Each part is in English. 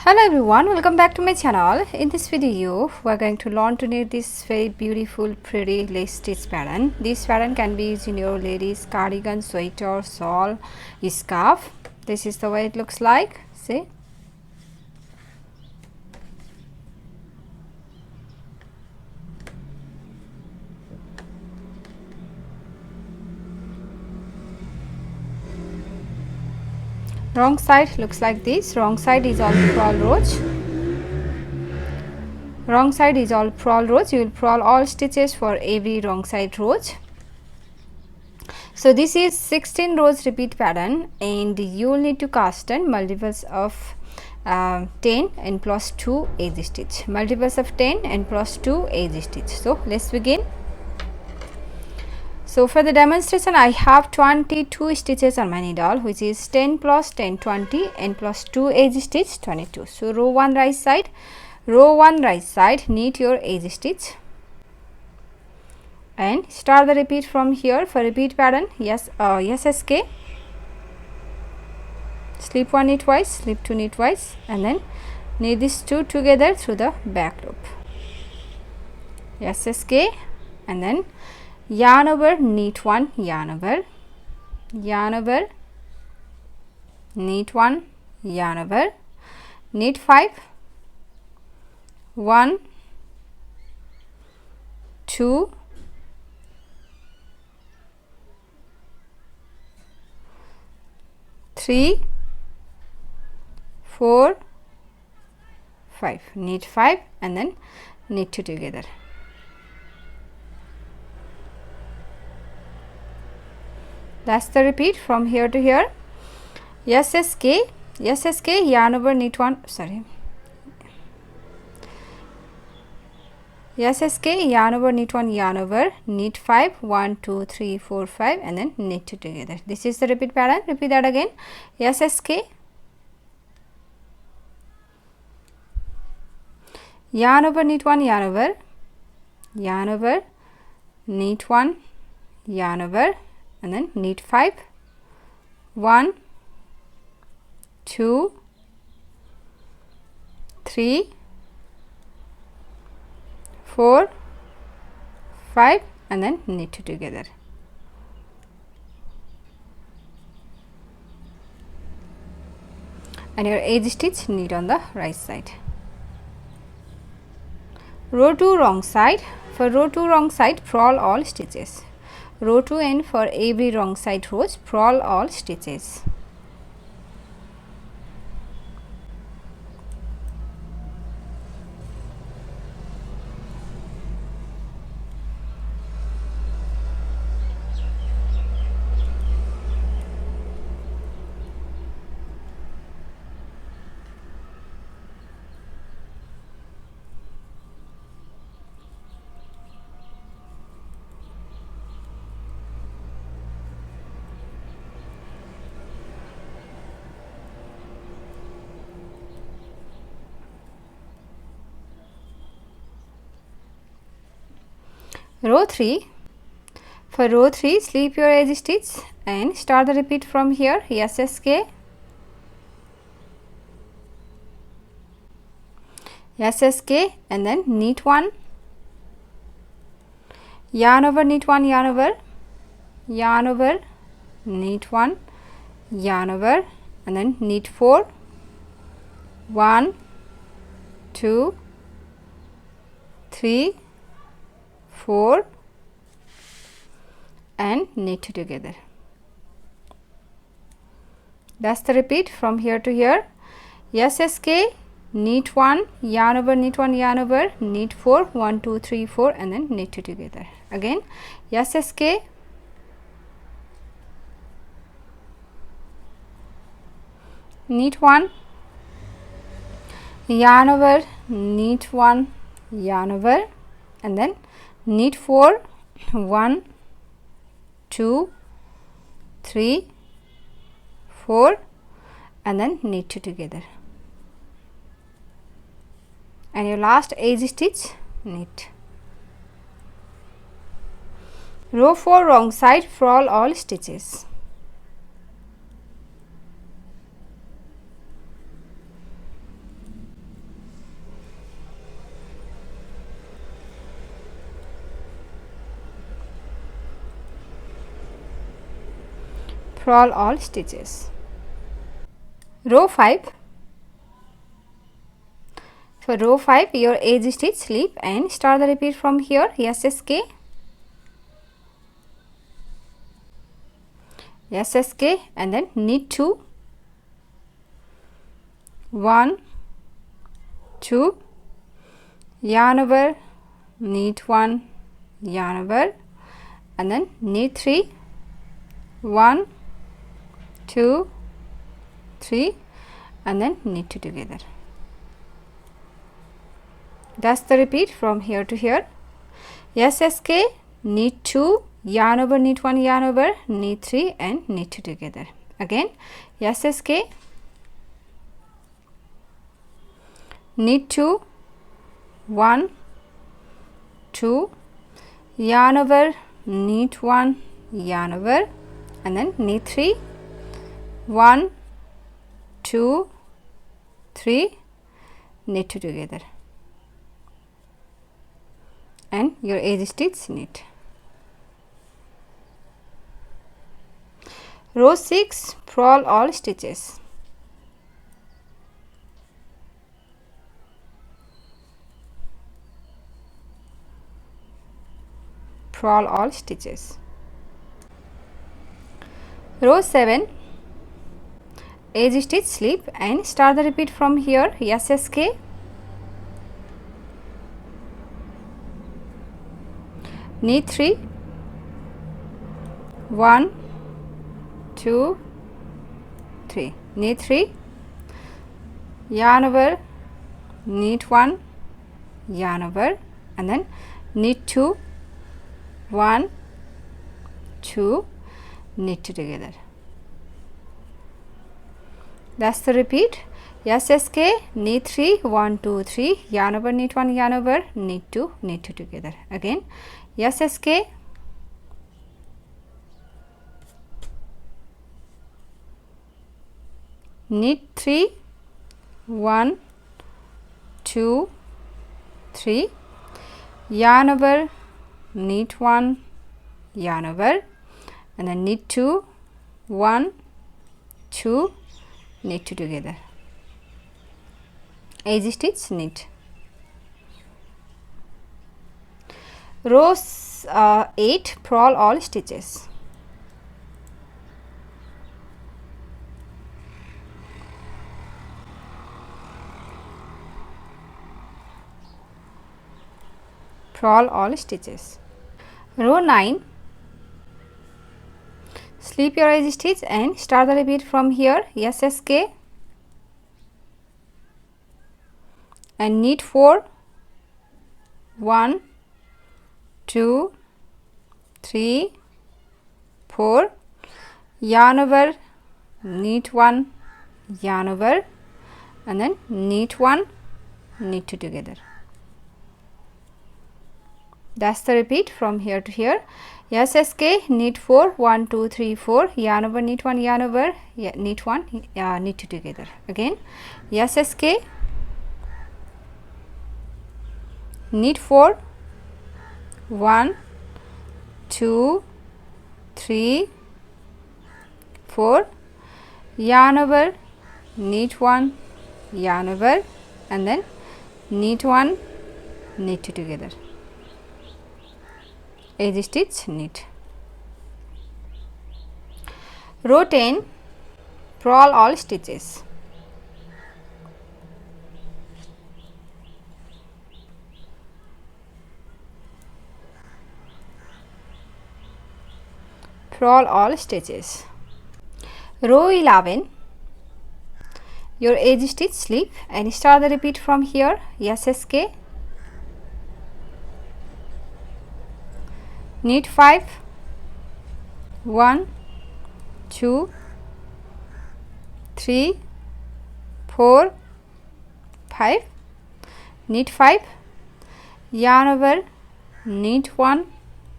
Hello everyone, welcome back to my channel. In this video we are going to learn to knit this very beautiful pretty lace stitch pattern. This pattern can be used in your ladies cardigan, sweater, shawl, scarf. This is the way it looks like. See, wrong side looks like this. Wrong side is all purl roach. Wrong side is all purl roach. You will purl all stitches for every wrong side roach. So this is 16 rows repeat pattern, and you will need to cast on multiples of 10 and plus 2 edge stitch. Multiples of 10 and plus 2 edge stitch. So let's begin. So for the demonstration I have 22 stitches on my needle, which is 10 plus 10 20 and plus 2 edge stitch 22. So row 1 right side, row 1 right side, knit your edge stitch and start the repeat from here. For repeat pattern, SSK, slip 1 knit twice, slip 2 knit twice, and then knit these two together through the back loop. SSK, and then yarn over, knit 1, yarn over, yarn over, knit 1, yarn over, knit 5, 1, 2, 3, 4, 5, knit 5 and then knit 2 together. That's the repeat from here to here. SSK, yarn over, knit 1, SSK, yarn over, knit 1, yarn over, knit 5, 1, 2, 3, 4, 5 and then knit 2 together. This is the repeat pattern. Repeat that again. SSK, yarn over, knit 1, yarn over, yarn over, knit 1, yarn over and then knit 5, 1, 2, 3, 4, 5 and then knit 2 together. And your edge stitch knit on the right side. Row 2 wrong side. For row 2 wrong side, purl all stitches. Row 2 and for every wrong side rows, purl all stitches. Row 3, for row 3 slip your edge stitch and start the repeat from here. SSK, SSK and then knit 1, yarn over, knit 1, yarn over, yarn over, knit 1, yarn over and then knit 4, 1, 2, 3, 4 and knit 2 together. That's the repeat from here to here. SSK, knit 1, yarn over, knit 1, yarn over, knit 4, 1, 2, 3, 4 and then knit 2 together. Again, SSK, knit 1, yarn over, knit 1, yarn over and then knit 4, 1, 2, 3, 4 and then knit 2 together. And your last edge stitch, knit. Row 4 wrong side, purl all stitches. purl all stitches. Row 5. For row 5, your edge stitch, slip and start the repeat from here. SSK, SSK, and then knit 2, 1, 2, yarn over, knit 1, yarn over, and then knit 3, 1, 2, 3, and then knit 2 together. That's the repeat from here to here. SSK, knit 2, yarn over, knit 1, yarn over, knit 3 and knit 2 together. Again, SSK, knit 2, 1, 2, yarn over, knit 1, yarn over, and then knit 3, 1, 2, 3, knit 2 together, and your edge stitch knit. Row 6, purl all stitches. Purl all stitches. Row 7, edge stitch, slip and start the repeat from here. SSK, knit 3, 1, 2, 3, knit 3, yarn over, knit 1, yarn over, and then knit 2, 1, 2, knit 2 together. That's the repeat. SSK, knit 3, 1, 2, 3, yarn over, knit 1, yarn over, knit 2, knit 2 together. Again, SSK, knit 3, 1, 2, 3, yarn over, knit 1, yarn over, and then knit 2, 1, 2, knit 2 together. Edge stitch, knit. Row 8, purl all stitches. Purl all stitches. Row 9, slip your edge stitch and start the repeat from here. SSK and knit 4, 1, 2, 3, 4, yarn over, knit 1, yarn over, and then knit 1, knit 2 together. That's the repeat from here to here. SSK, knit 4, 1, 2, 3, 4, yarn over, knit 1, yarn over, knit 1, knit 2 together. Again, SSK, knit 4, 1, 2, 3, 4, yarn over, knit 1, yarn over, and then knit 1, knit 2 together. Edge stitch, knit. Row 10, purl all stitches. Purl all stitches. Row 11, your edge stitch, slip and start the repeat from here. SSK, knit 5, 1, 2, 3, 4, 5, knit 5, yarn over, knit 1,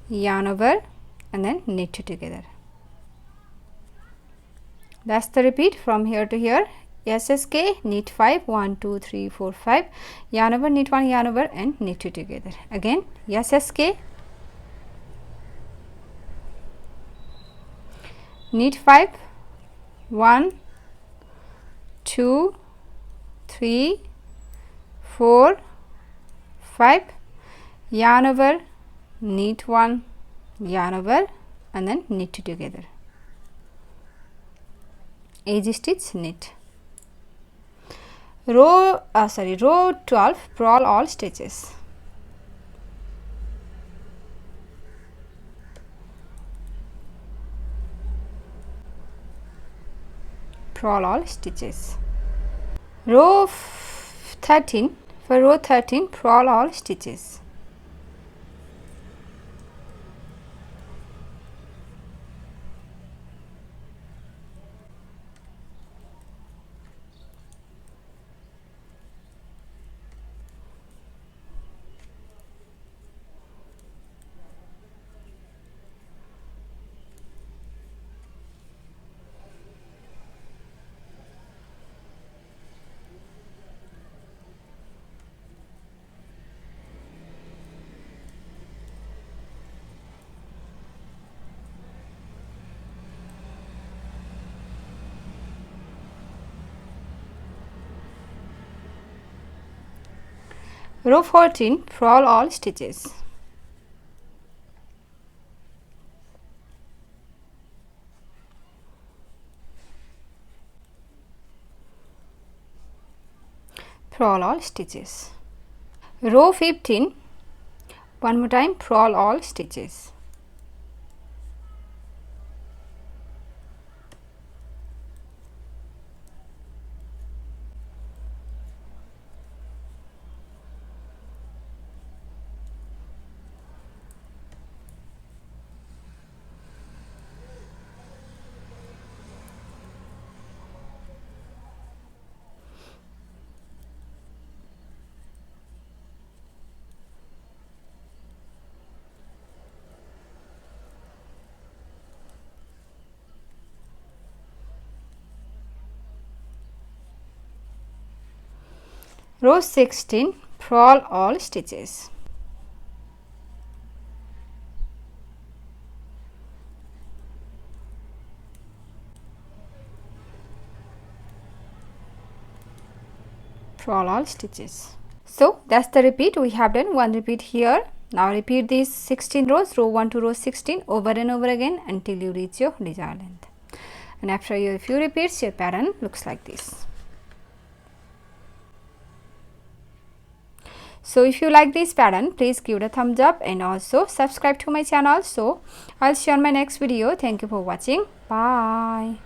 yarn over, and then knit 2 together. That's the repeat from here to here. SSK, knit 5, 1, 2, 3, 4, 5, yarn over, knit 1, yarn over, and knit 2 together. Again, SSK, knit 5, 1, 2, 3, 4, 5, yarn over, knit 1, yarn over, and then knit together, edge stitch, knit. Row 12, purl all stitches. Purl all stitches. Row 13, for row 13, purl all stitches. Row 14, purl all stitches. Purl all stitches. Row 15, one more time, purl all stitches. Row 16, purl all stitches. Purl all stitches. So that's the repeat. We have done one repeat here. Now repeat these 16 rows, row 1 to row 16, over and over again until you reach your desired length. And after a few repeats, your pattern looks like this. So if you like this pattern, please give it a thumbs up and also subscribe to my channel. So I'll see you on my next video. Thank you for watching. Bye.